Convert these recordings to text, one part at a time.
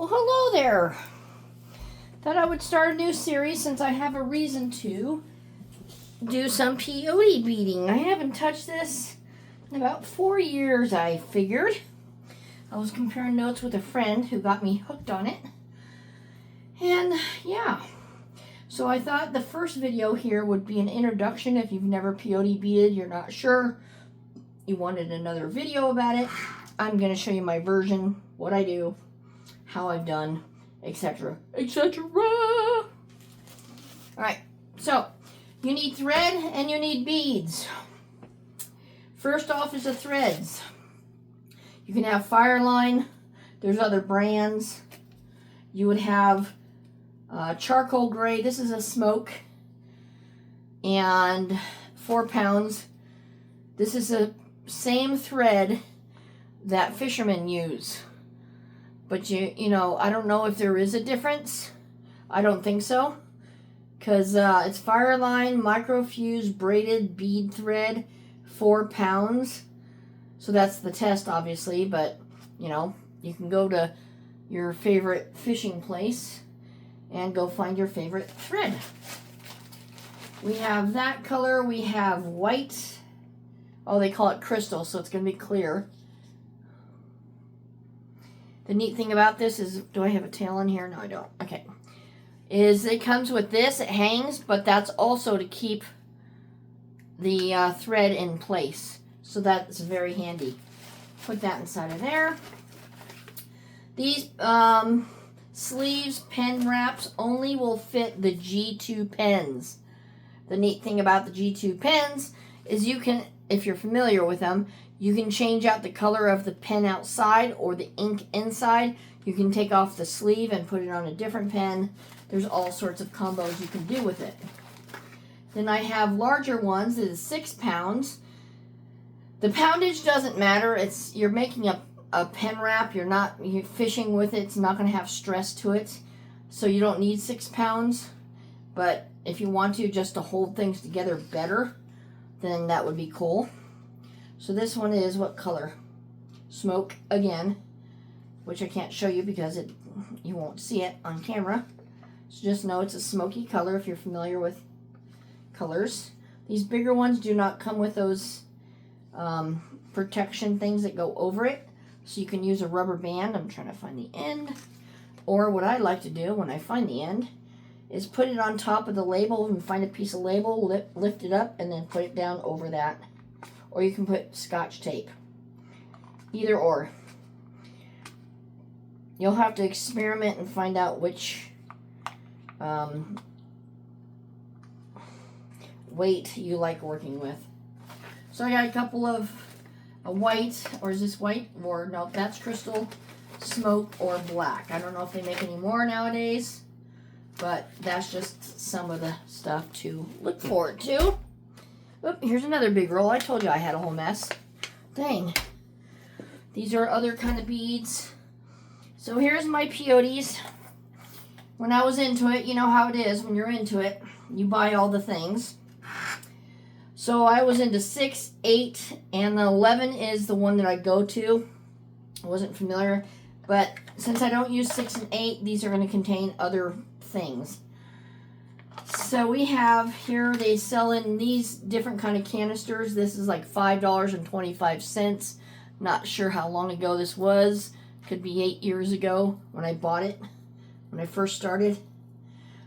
Well, hello there. Thought I would start a new series since I have a reason to do some peyote beading. I haven't touched this in about 4 years, I figured. I was comparing notes with a friend who got me hooked on it. And yeah, so I thought the first video here would be an introduction. If you've never peyote beaded, you're not sure, you wanted another video about it, I'm going to show you my version, what I do, how I've done, etc., etc. Alright, so you need thread and you need beads. First off is the threads. You can have Fireline, there's other brands. You would have charcoal gray, this is a smoke, and 4 pounds. This is the same thread that fishermen use. But you know, I don't know if there is a difference. I don't think so. Because it's Fireline microfuse braided bead thread, 4 pounds. So that's the test, obviously. But, you know, you can go to your favorite fishing place and go find your favorite thread. We have that color. We have white. Oh, they call it crystal, so it's going to be clear. The neat thing about this is, do I have a tail on here? No, I don't. Okay. Is it comes with this, it hangs, but that's also to keep the thread in place. So that's very handy. Put that inside of there. These sleeves, pen wraps, only will fit the G2 pens. The neat thing about the G2 pens is you can, if you're familiar with them, you can change out the color of the pen outside or the ink inside. You can take off the sleeve and put it on a different pen. There's all sorts of combos you can do with it. Then I have larger ones. It is 6 pounds. The poundage doesn't matter. You're making a pen wrap. You're fishing with it. It's not going to have stress to it. So you don't need 6 pounds. But if you want to, just to hold things together better, then that would be cool. So this one is what color? Smoke again, which I can't show you because you won't see it on camera. So just know it's a smoky color if you're familiar with colors. These bigger ones do not come with those protection things that go over it. So you can use a rubber band. I'm trying to find the end. Or what I like to do when I find the end is put it on top of the label and find a piece of label, lift it up, and then put it down over that. Or you can put Scotch tape. Either or. You'll have to experiment and find out which weight you like working with. So I got a couple of white, or is this white? Or no, that's crystal, smoke, or black. I don't know if they make any more nowadays, but that's just some of the stuff to look forward to. Oop, here's another big roll. I told you I had a whole mess. Dang. These are other kind of beads. So here's my peyotes. When I was into it, you know how it is when you're into it. You buy all the things. So I was into 6, 8, and the 11 is the one that I go to. I wasn't familiar. But since I don't use 6 and 8, these are going to contain other things. So we have here, they sell in these different kind of canisters. This is like $5.25. Not sure how long ago this was. Could be 8 years ago when I bought it, when I first started.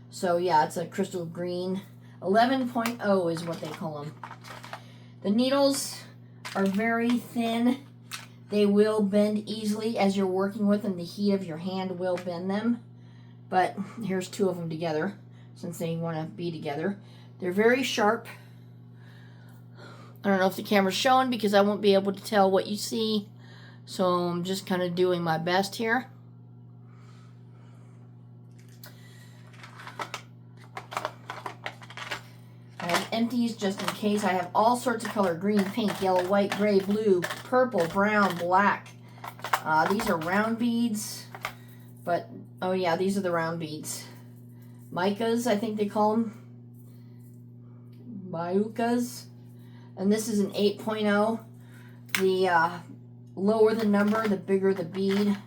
So yeah, it's a crystal green. 11.0 is what they call them. The needles are very thin. They will bend easily as you're working with them. The heat of your hand will bend them. But here's 2 of them together, since they want to be together. They're very sharp. I don't know if the camera's showing because I won't be able to tell what you see. So I'm just kind of doing my best here. I have empties just in case. I have all sorts of color: green, pink, yellow, white, gray, blue, purple, brown, black. These are round beads. But, oh yeah, these are the round beads. Micas, I think they call them. Maiucas. And this is an 8.0. The lower the number, the bigger the bead.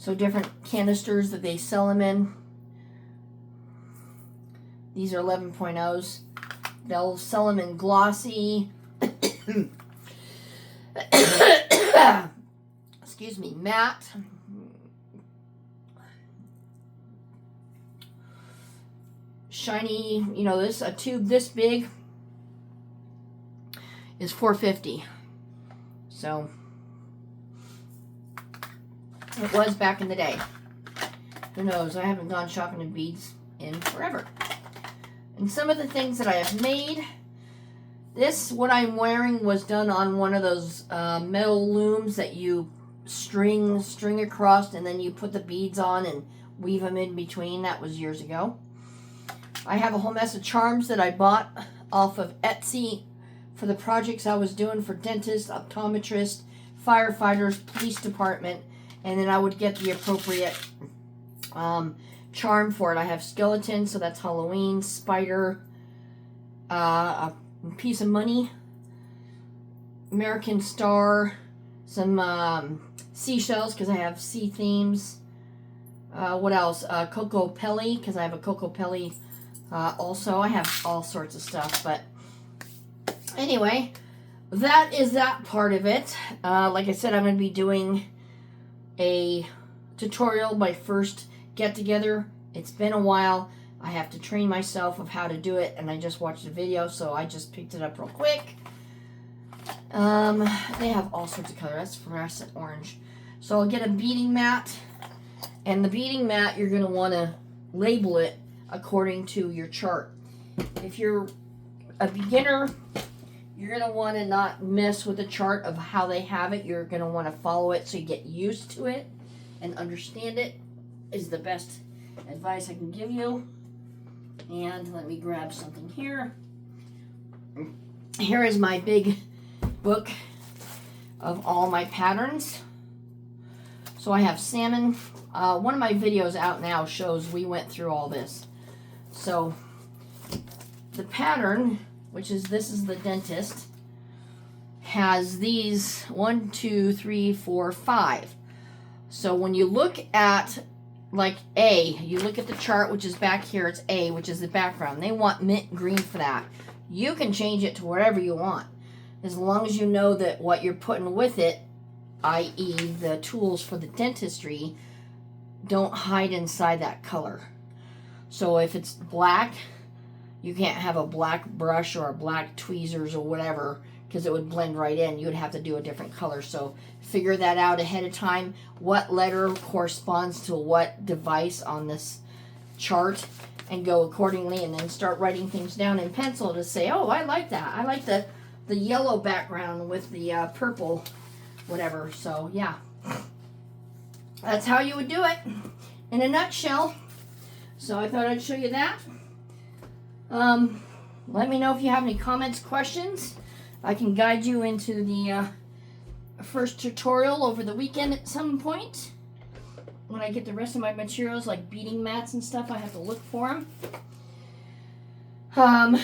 So different canisters that they sell them in. These are 11.0s. They'll sell them in glossy, excuse me, matte, shiny, you know, a tube this big is $4.50. So it was back in the day. Who knows? I haven't gone shopping in beads in forever. And some of the things that I have made, what I'm wearing was done on one of those metal looms that you string across, and then you put the beads on and weave them in between. That was years ago. I have a whole mess of charms that I bought off of Etsy for the projects I was doing for dentists, optometrists, firefighters, police department, and then I would get the appropriate charm for it. I have skeleton, so that's Halloween, spider, a piece of money, American star, some seashells because I have sea themes. What else? Coco Pelli because I have a Coco Pelli also. I have all sorts of stuff, but anyway, that is that part of it. Like I said, I'm going to be doing a tutorial, my first get together. It's been a while. I have to train myself of how to do it, and I just watched a video, so I just picked it up real quick. They have all sorts of colors. That's fluorescent orange. So I'll get a beading mat, and the beading mat, you're going to want to label it according to your chart. If you're a beginner, you're going to want to not mess with the chart of how they have it. You're going to want to follow it so you get used to it and understand it is the best advice I can give you. And let me grab something here. Here is my big book of all my patterns. So I have salmon. One of my videos out now shows we went through all this. So the pattern, which is, this is the dentist, has these 1, 2, 3, 4, 5. So when you look at like A, you look at the chart, which is back here, it's A, which is the background. They want mint green for that. You can change it to whatever you want, as long as you know that what you're putting with it, i.e. the tools for the dentistry, don't hide inside that color. So if it's black, you can't have a black brush or a black tweezers or whatever, because it would blend right in. You would have to do a different color. So figure that out ahead of time. What letter corresponds to what device on this chart, and go accordingly, and then start writing things down in pencil to say, oh, I like that. I like the yellow background with the purple whatever. So yeah, that's how you would do it in a nutshell. So I thought I'd show you that. Let me know if you have any comments, questions. I can guide you into the first tutorial over the weekend at some point. When I get the rest of my materials, like beading mats and stuff, I have to look for them.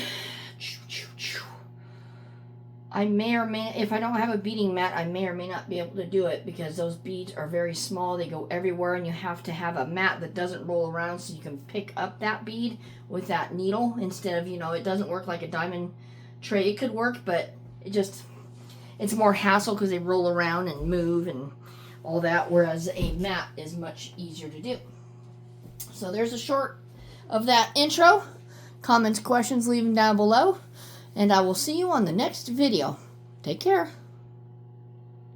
I may or may, if I don't have a beading mat, I may or may not be able to do it, because those beads are very small. They go everywhere, and you have to have a mat that doesn't roll around so you can pick up that bead with that needle, instead of, you know, it doesn't work like a diamond tray. It could work, but it's more hassle because they roll around and move and all that, whereas a mat is much easier to do. So there's a short of that intro. Comments, questions, leave them down below, and I will see you on the next video. Take care.